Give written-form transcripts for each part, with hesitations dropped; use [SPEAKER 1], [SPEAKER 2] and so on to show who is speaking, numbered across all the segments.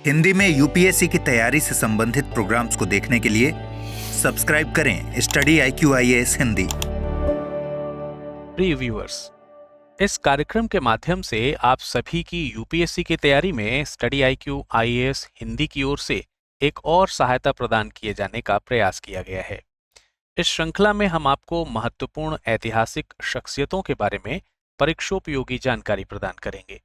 [SPEAKER 1] हिंदी में यूपीएससी की तैयारी से संबंधित प्रोग्राम्स को देखने के लिए सब्सक्राइब करें स्टडी IQ IAS हिंदी।
[SPEAKER 2] प्रिय व्यूअर्स, इस कार्यक्रम के माध्यम से आप सभी की यूपीएससी की तैयारी में स्टडी IQ IAS हिंदी की ओर से एक और सहायता प्रदान किए जाने का प्रयास किया गया है। इस श्रृंखला में हम आपको महत्वपूर्ण ऐतिहासिक शख्सियतों के बारे में परीक्षोपयोगी जानकारी प्रदान करेंगे,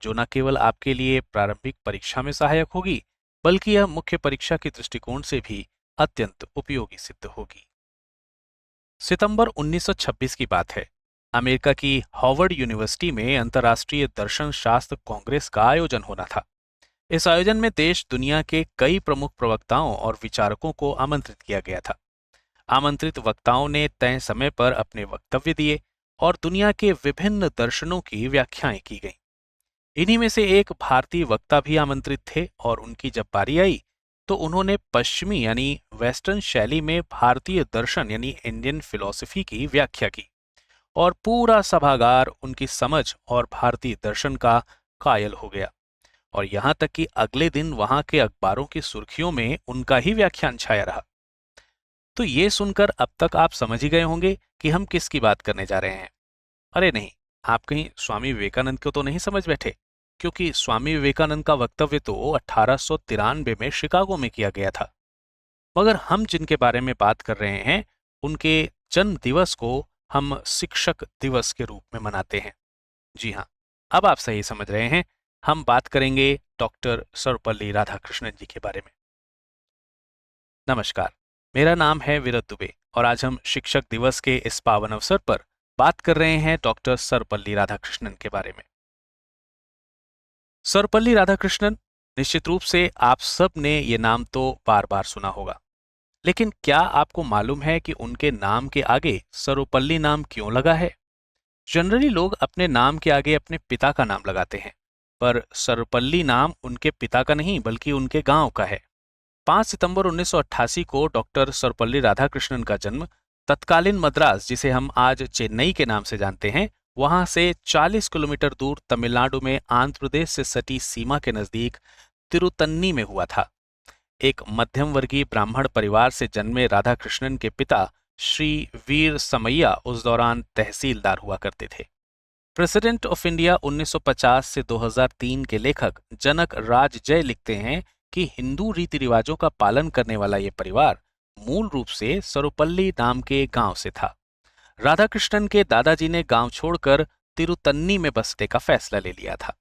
[SPEAKER 2] जो न केवल आपके लिए प्रारंभिक परीक्षा में सहायक होगी, बल्कि यह मुख्य परीक्षा के दृष्टिकोण से भी अत्यंत उपयोगी सिद्ध होगी। सितंबर 1926 की बात है। अमेरिका की हार्वर्ड यूनिवर्सिटी में अंतर्राष्ट्रीय दर्शन शास्त्र कांग्रेस का आयोजन होना था। इस आयोजन में देश दुनिया के कई प्रमुख प्रवक्ताओं और विचारकों को आमंत्रित किया गया था। आमंत्रित वक्ताओं ने तय समय पर अपने वक्तव्य दिए और दुनिया के विभिन्न दर्शनों की व्याख्याएं की गईं। इन्हीं में से एक भारतीय वक्ता भी आमंत्रित थे और उनकी जब बारी आई तो उन्होंने पश्चिमी यानी वेस्टर्न शैली में भारतीय दर्शन यानी इंडियन फिलॉसफी की व्याख्या की और पूरा सभागार उनकी समझ और भारतीय दर्शन का कायल हो गया। और यहां तक कि अगले दिन वहां के अखबारों की सुर्खियों में उनका ही व्याख्यान छाया रहा। तो ये सुनकर अब तक आप समझ ही गए होंगे कि हम किसकी बात करने जा रहे हैं। अरे नहीं, आप कहीं स्वामी विवेकानंद को तो नहीं समझ बैठे, क्योंकि स्वामी विवेकानंद का वक्तव्य तो 1893 में शिकागो में किया गया था। मगर हम जिनके बारे में बात कर रहे हैं उनके जन्म दिवस को हम शिक्षक दिवस के रूप में मनाते हैं। जी हाँ, अब आप सही समझ रहे हैं, हम बात करेंगे डॉक्टर सर्वपल्ली राधाकृष्णन जी के बारे में। नमस्कार, मेरा नाम है विरत दुबे और आज हम शिक्षक दिवस के इस पावन अवसर पर बात कर रहे हैं डॉक्टर सर्वपल्ली राधाकृष्णन के बारे में। सर्वपल्ली राधाकृष्णन, निश्चित रूप से आप सब ने ये नाम तो बार बार सुना होगा, लेकिन क्या आपको मालूम है कि उनके नाम के आगे सर्वपल्ली नाम क्यों लगा है? जनरली लोग अपने नाम के आगे अपने पिता का नाम लगाते हैं, पर सर्वपल्ली नाम उनके पिता का नहीं बल्कि उनके गांव का है। 5 सितंबर 1988 को डॉक्टर सर्वपल्ली राधाकृष्णन का जन्म तत्कालीन मद्रास, जिसे हम आज चेन्नई के नाम से जानते हैं, वहां से 40 किलोमीटर दूर तमिलनाडु में आंध्र प्रदेश से सटी सीमा के नजदीक तिरुतन्नी में हुआ था। एक मध्यम वर्गीय ब्राह्मण परिवार से जन्मे राधाकृष्णन के पिता श्री वीर समैया उस दौरान तहसीलदार हुआ करते थे। प्रेसिडेंट ऑफ इंडिया 1950 से 2003 के लेखक जनक राज जय लिखते हैं कि हिंदू रीति रिवाजों का पालन करने वाला ये परिवार मूल रूप से सर्वपल्ली नाम के गांव से था। राधाकृष्णन के दादाजी ने गांव छोड़कर तिरुतन्नी में बसने का फैसला ले लिया था।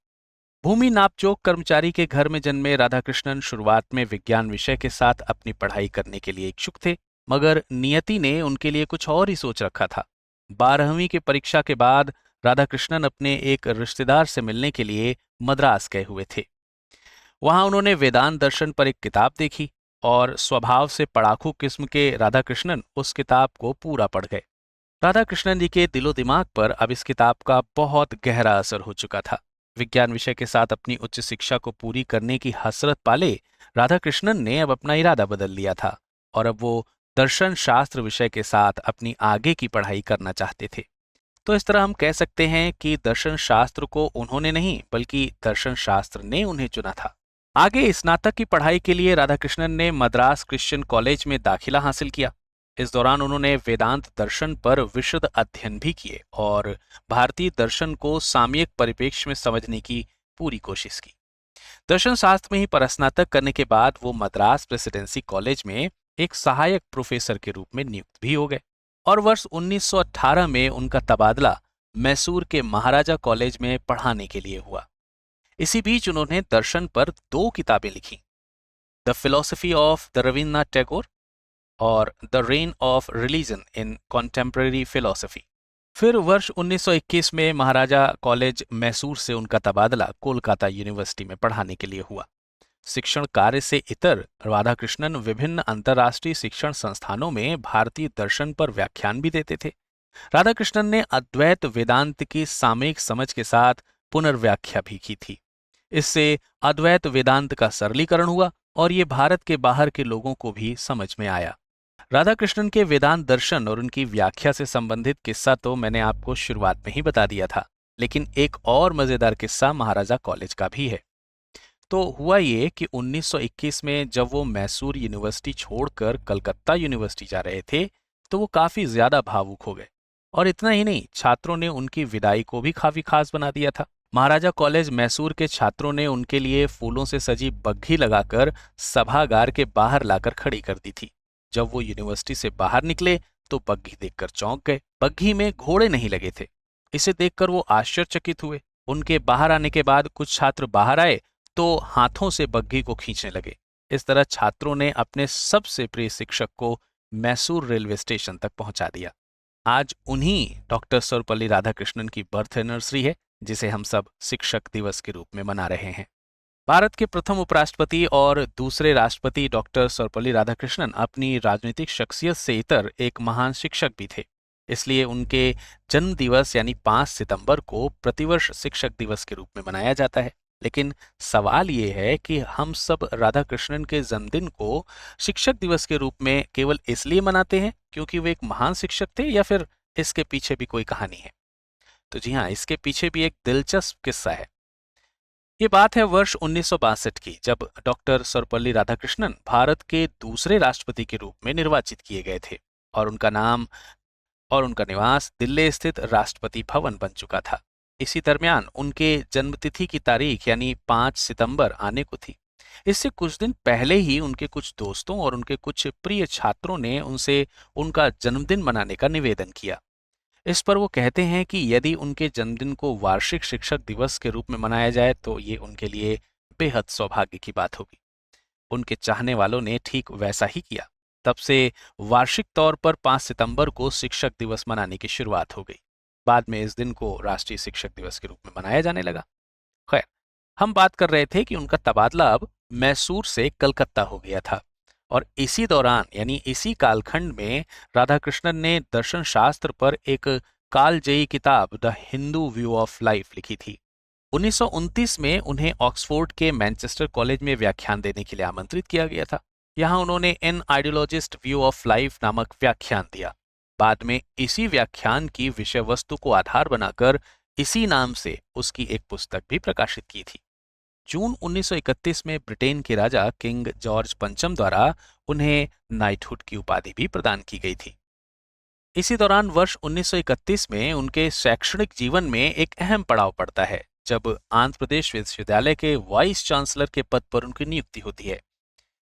[SPEAKER 2] भूमि नापजोक कर्मचारी के घर में जन्मे राधाकृष्णन शुरुआत में विज्ञान विषय के साथ अपनी पढ़ाई करने के लिए इच्छुक थे, मगर नियति ने उनके लिए कुछ और ही सोच रखा था। 12वीं की परीक्षा के बाद राधाकृष्णन अपने एक रिश्तेदार से मिलने के लिए मद्रास गए हुए थे। वहां उन्होंने वेदांत दर्शन पर एक किताब देखी और स्वभाव से पढ़ाकू किस्म के राधाकृष्णन उस किताब को पूरा पढ़ गए। राधाकृष्णन जी के दिलो दिमाग पर अब इस किताब का बहुत गहरा असर हो चुका था। विज्ञान विषय के साथ अपनी उच्च शिक्षा को पूरी करने की हसरत पाले राधाकृष्णन ने अब अपना इरादा बदल लिया था और अब वो दर्शन शास्त्र विषय के साथ अपनी आगे की पढ़ाई करना चाहते थे। तो इस तरह हम कह सकते हैं कि दर्शन शास्त्र को उन्होंने नहीं बल्कि दर्शन शास्त्र ने उन्हें चुना था। आगे स्नातक की पढ़ाई के लिए राधाकृष्णन ने मद्रास क्रिश्चियन कॉलेज में दाखिला हासिल किया। इस दौरान उन्होंने वेदांत दर्शन पर विशद अध्ययन भी किए और भारतीय दर्शन को सामयिक परिप्रेक्ष्य में समझने की पूरी कोशिश की। दर्शन शास्त्र में ही परास्नातक करने के बाद वो मद्रास प्रेसिडेंसी कॉलेज में एक सहायक प्रोफेसर के रूप में नियुक्त भी हो गए और वर्ष 1918 में उनका तबादला मैसूर के महाराजा कॉलेज में पढ़ाने के लिए हुआ। इसी बीच उन्होंने दर्शन पर 2 किताबें लिखी, the philosophy of the Rabindranath Tagore और the reign of religion in contemporary philosophy. फिर वर्ष 1921 में महाराजा कॉलेज मैसूर से उनका तबादला कोलकाता यूनिवर्सिटी में पढ़ाने के लिए हुआ। शिक्षण कार्य से इतर राधाकृष्णन विभिन्न अंतर्राष्ट्रीय शिक्षण संस्थानों में भारतीय दर्शन पर व्याख्यान भी देते थे। राधाकृष्णन ने अद्वैत वेदांत की सामयिक समझ के साथ पुनर्व्याख्या भी की थी। इससे अद्वैत वेदांत का सरलीकरण हुआ और ये भारत के बाहर के लोगों को भी समझ में आया। राधाकृष्णन के वेदांत दर्शन और उनकी व्याख्या से संबंधित किस्सा तो मैंने आपको शुरुआत में ही बता दिया था, लेकिन एक और मजेदार किस्सा महाराजा कॉलेज का भी है। तो हुआ ये कि 1921 में जब वो मैसूर यूनिवर्सिटी छोड़कर कलकत्ता यूनिवर्सिटी जा रहे थे तो वो काफी ज्यादा भावुक हो गए। और इतना ही नहीं, छात्रों ने उनकी विदाई को भी काफी खास बना दिया था। महाराजा कॉलेज मैसूर के छात्रों ने उनके लिए फूलों से सजी बग्घी लगाकर सभागार के बाहर लाकर खड़ी कर दी थी। जब वो यूनिवर्सिटी से बाहर निकले तो बग्घी देखकर चौंक गए। बग्घी में घोड़े नहीं लगे थे। इसे देखकर वो आश्चर्यचकित हुए। उनके बाहर आने के बाद कुछ छात्र बाहर आए तो हाथों से बग्घी को खींचने लगे। इस तरह छात्रों ने अपने सबसे प्रिय शिक्षक को मैसूर रेलवे स्टेशन तक पहुंचा दिया। आज उन्हीं डॉक्टर सर्वपल्ली राधाकृष्णन की बर्थ एनिवर्सरी है, जिसे हम सब शिक्षक दिवस के रूप में मना रहे हैं। भारत के प्रथम उपराष्ट्रपति और दूसरे राष्ट्रपति डॉक्टर सर्वपल्ली राधाकृष्णन अपनी राजनीतिक शख्सियत से इतर एक महान शिक्षक भी थे। इसलिए उनके जन्म दिवस यानी 5 सितंबर को प्रतिवर्ष शिक्षक दिवस के रूप में मनाया जाता है। लेकिन सवाल ये है कि हम सब राधाकृष्णन के जन्मदिन को शिक्षक दिवस के रूप में केवल इसलिए मनाते हैं क्योंकि वे एक महान शिक्षक थे, या फिर इसके पीछे भी कोई कहानी है? तो जी हाँ, इसके पीछे भी एक दिलचस्प किस्सा है। ये बात है वर्ष 1962 की, जब डॉक्टर सर्वपल्ली राधाकृष्णन भारत के दूसरे राष्ट्रपति के रूप में निर्वाचित किए गए थे और उनका निवास दिल्ली स्थित राष्ट्रपति भवन बन चुका था। इसी दरमियान उनके जन्मतिथि की तारीख यानी 5 सितंबर आने को थी। इससे कुछ दिन पहले ही उनके कुछ दोस्तों और उनके कुछ प्रिय छात्रों ने उनसे उनका जन्मदिन मनाने का निवेदन किया। इस पर वो कहते हैं कि यदि उनके जन्मदिन को वार्षिक शिक्षक दिवस के रूप में मनाया जाए तो ये उनके लिए बेहद सौभाग्य की बात होगी। उनके चाहने वालों ने ठीक वैसा ही किया। तब से वार्षिक तौर पर 5 सितंबर को शिक्षक दिवस मनाने की शुरुआत हो गई। बाद में इस दिन को राष्ट्रीय शिक्षक दिवस के रूप में मनाया जाने लगा। खैर, हम बात कर रहे थे कि उनका तबादला अब मैसूर से कलकत्ता हो गया था और इसी दौरान यानी इसी कालखंड में राधाकृष्णन ने दर्शन शास्त्र पर एक कालजयी किताब the Hindu view of life लिखी थी। 1929 में उन्हें ऑक्सफोर्ड के मैनचेस्टर कॉलेज में व्याख्यान देने के लिए आमंत्रित किया गया था। यहाँ उन्होंने an ideologist view of life नामक व्याख्यान दिया। बाद में इसी व्याख्यान की विषय वस्तु को आधार बनाकर इसी नाम से उसकी एक पुस्तक भी प्रकाशित की थी। जून 1931 में ब्रिटेन के राजा किंग जॉर्ज पंचम द्वारा उन्हें नाइटहुड की उपाधि भी प्रदान की गई थी। इसी दौरान वर्ष 1931 में उनके शैक्षणिक जीवन में एक अहम पड़ाव पड़ता है, जब आंध्र प्रदेश विश्वविद्यालय के वाइस चांसलर के पद पर उनकी नियुक्ति होती है।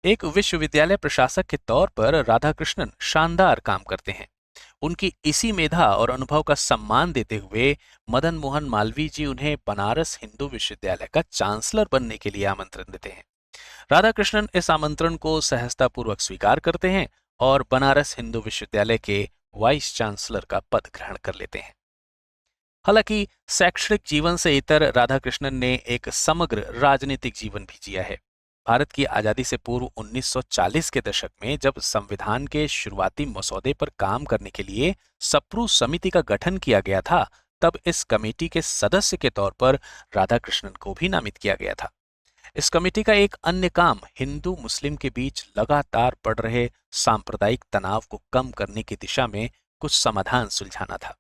[SPEAKER 2] एक विश्वविद्यालय प्रशासक के तौर पर राधाकृष्णन शानदार काम करते हैं। उनकी इसी मेधा और अनुभव का सम्मान देते हुए मदन मोहन मालवीय जी उन्हें बनारस हिंदू विश्वविद्यालय का चांसलर बनने के लिए आमंत्रण देते हैं। राधाकृष्णन इस आमंत्रण को सहजतापूर्वक स्वीकार करते हैं और बनारस हिंदू विश्वविद्यालय के वाइस चांसलर का पद ग्रहण कर लेते हैं। हालांकि शैक्षणिक जीवन से इतर राधाकृष्णन ने एक समग्र राजनीतिक जीवन भी जिया है। भारत की आजादी से पूर्व 1940 के दशक में जब संविधान के शुरुआती मसौदे पर काम करने के लिए सप्रू समिति का गठन किया गया था, तब इस कमेटी के सदस्य के तौर पर राधाकृष्णन को भी नामित किया गया था। इस कमेटी का एक अन्य काम हिंदू मुस्लिम के बीच लगातार बढ़ रहे सांप्रदायिक तनाव को कम करने की दिशा में कुछ समाधान सुलझाना था।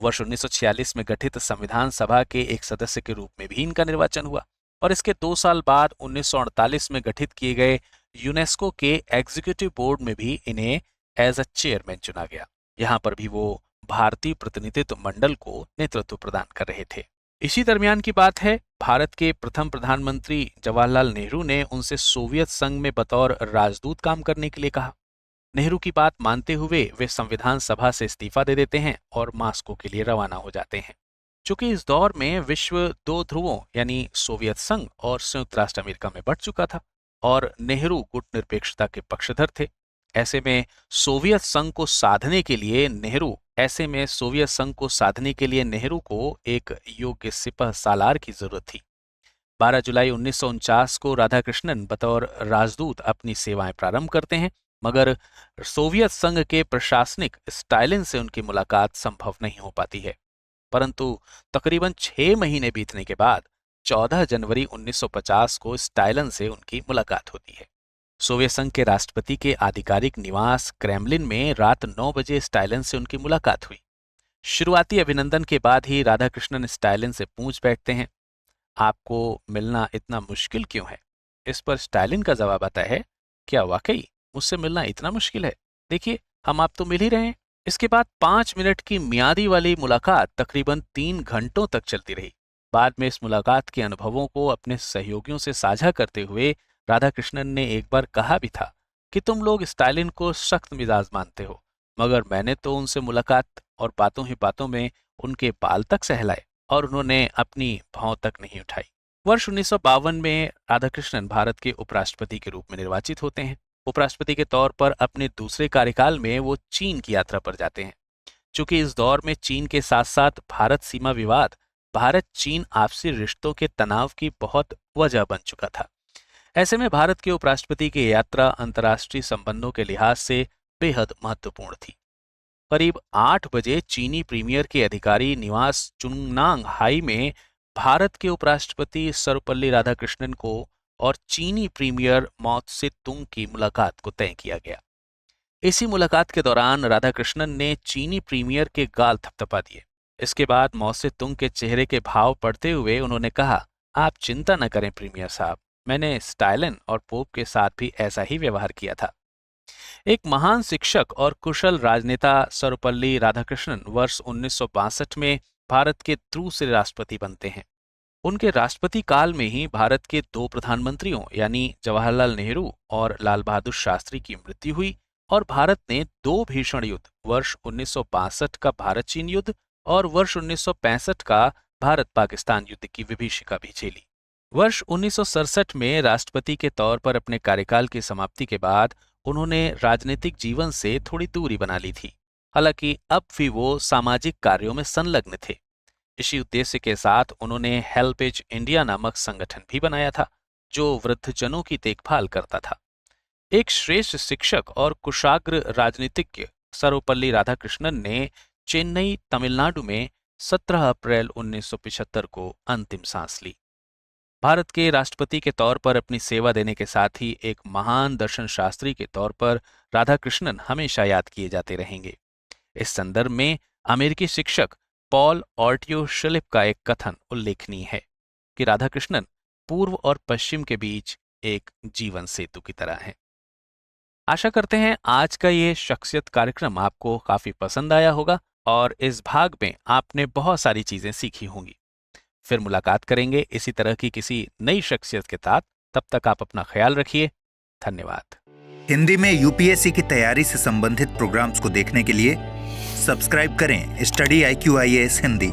[SPEAKER 2] वर्ष 1946 में गठित संविधान सभा के एक सदस्य के रूप में भी इनका निर्वाचन हुआ और इसके 2 साल बाद 1948 में गठित किए गए यूनेस्को के एग्जीक्यूटिव बोर्ड में भी इन्हें एज अ चेयरमैन चुना गया। यहाँ पर भी वो भारतीय प्रतिनिधित्व मंडल को नेतृत्व प्रदान कर रहे थे। इसी दरमियान की बात है, भारत के प्रथम प्रधानमंत्री जवाहरलाल नेहरू ने उनसे सोवियत संघ में बतौर राजदूत काम करने के लिए कहा। नेहरू की बात मानते हुए वे संविधान सभा से इस्तीफा दे देते हैं और मास्को के लिए रवाना हो जाते हैं। चूंकि इस दौर में विश्व 2 ध्रुवों यानी सोवियत संघ और संयुक्त राष्ट्र अमेरिका में बढ़ चुका था और नेहरू गुटनिरपेक्षता के पक्षधर थे। ऐसे में सोवियत संघ को साधने के लिए नेहरू को एक योग्य सिपह सालार की जरूरत थी। 12 जुलाई 1949 को राधाकृष्णन बतौर राजदूत अपनी सेवाएं प्रारंभ करते हैं, मगर सोवियत संघ के प्रशासनिक स्टालिन से उनकी मुलाकात संभव नहीं हो पाती है। परंतु तकरीबन 6 महीने बीतने के बाद 14 जनवरी 1950 को स्टालिन से उनकी मुलाकात होती है। सोवियत संघ के राष्ट्रपति के आधिकारिक निवास क्रेमलिन में रात 9 बजे स्टालिन से उनकी मुलाकात हुई। शुरुआती अभिनंदन के बाद ही राधाकृष्णन स्टालिन से पूछ बैठते हैं, आपको मिलना इतना मुश्किल क्यों है? इस पर स्टालिन का जवाब आता है, क्या वाकई मुझसे मिलना इतना मुश्किल है? देखिए, हम आप तो मिल ही रहे हैं। इसके बाद 5 मिनट की मियादी वाली मुलाकात तकरीबन 3 घंटों तक चलती रही। बाद में इस मुलाकात के अनुभवों को अपने सहयोगियों से साझा करते हुए राधाकृष्णन ने एक बार कहा भी था कि तुम लोग स्टालिन को सख्त मिजाज मानते हो, मगर मैंने तो उनसे मुलाकात और बातों ही बातों में उनके बाल तक सहलाए और उन्होंने अपनी भौं तक नहीं उठाई। वर्ष 1952 में राधाकृष्णन भारत के उपराष्ट्रपति के रूप में निर्वाचित होते हैं। उपराष्ट्रपति के तौर पर अपने दूसरे कार्यकाल में वो चीन की यात्रा पर जाते हैं। चूंकि इस दौर में चीन के साथ साथ भारत सीमा विवाद, भारत चीन आपसी रिश्तों के तनाव की बहुत वजह बन चुका था। ऐसे में भारत के उपराष्ट्रपति की यात्रा अंतर्राष्ट्रीय संबंधों के लिहाज से बेहद महत्वपूर्ण थी। करीब 8 बजे चीनी प्रीमियर के अधिकारी निवास चुंगनांग हाई में भारत के उपराष्ट्रपति सर्वपल्ली राधाकृष्णन को और चीनी प्रीमियर माओ त्से तुंग की मुलाकात को तय किया गया। इसी मुलाकात के दौरान राधाकृष्णन ने चीनी प्रीमियर के गाल थपथपा दिए। इसके बाद माओ त्से तुंग के चेहरे के भाव पढ़ते हुए उन्होंने कहा, आप चिंता न करें प्रीमियर साहब, मैंने स्टालिन और पोप के साथ भी ऐसा ही व्यवहार किया था। एक महान शिक्षक और कुशल राजनेता सर्वपल्ली राधाकृष्णन वर्ष 1962 में भारत के दूसरे राष्ट्रपति बनते हैं। उनके राष्ट्रपति काल में ही भारत के 2 प्रधानमंत्रियों यानी जवाहरलाल नेहरू और लाल बहादुर शास्त्री की मृत्यु हुई और भारत ने 2 भीषण युद्ध, वर्ष 1962 का भारत चीन युद्ध और वर्ष 1965 का भारत पाकिस्तान युद्ध की विभीषिका भी झेली। वर्ष 1967 में राष्ट्रपति के तौर पर अपने कार्यकाल की समाप्ति के बाद उन्होंने राजनीतिक जीवन से थोड़ी दूरी बना ली थी। हालांकि अब भी वो सामाजिक कार्यों में संलग्न थे। इसी उद्देश्य के साथ उन्होंने हेल्पेज इंडिया नामक संगठन भी बनाया था, जो वृद्धजनों की देखभाल करता था। एक श्रेष्ठ शिक्षक और कुशाग्र राजनीतिज्ञ सर्वपल्ली राधाकृष्णन ने चेन्नई, तमिलनाडु में 17 अप्रैल 1975 को अंतिम सांस ली। भारत के राष्ट्रपति के तौर पर अपनी सेवा देने के साथ ही एक महान दर्शन शास्त्री के तौर पर राधाकृष्णन हमेशा याद किए जाते रहेंगे। इस संदर्भ में अमेरिकी शिक्षक पॉल ऑर्टियो शिलिप का एक कथन उल्लेखनीय है कि राधाकृष्णन पूर्व और पश्चिम के बीच एक जीवन सेतु की तरह हैं। आशा करते हैं आज का ये शख्सियत कार्यक्रम आपको काफी पसंद आया होगा और इस भाग में आपने बहुत सारी चीजें सीखी होंगी। फिर मुलाकात करेंगे इसी तरह की किसी नई शख्सियत के साथ। तब तक आप अपना ख्याल रखिए। धन्यवाद।
[SPEAKER 1] हिंदी में यूपीएससी की तैयारी से संबंधित प्रोग्राम्स को देखने के लिए सब्सक्राइब करें स्टडी IQ IAS हिंदी।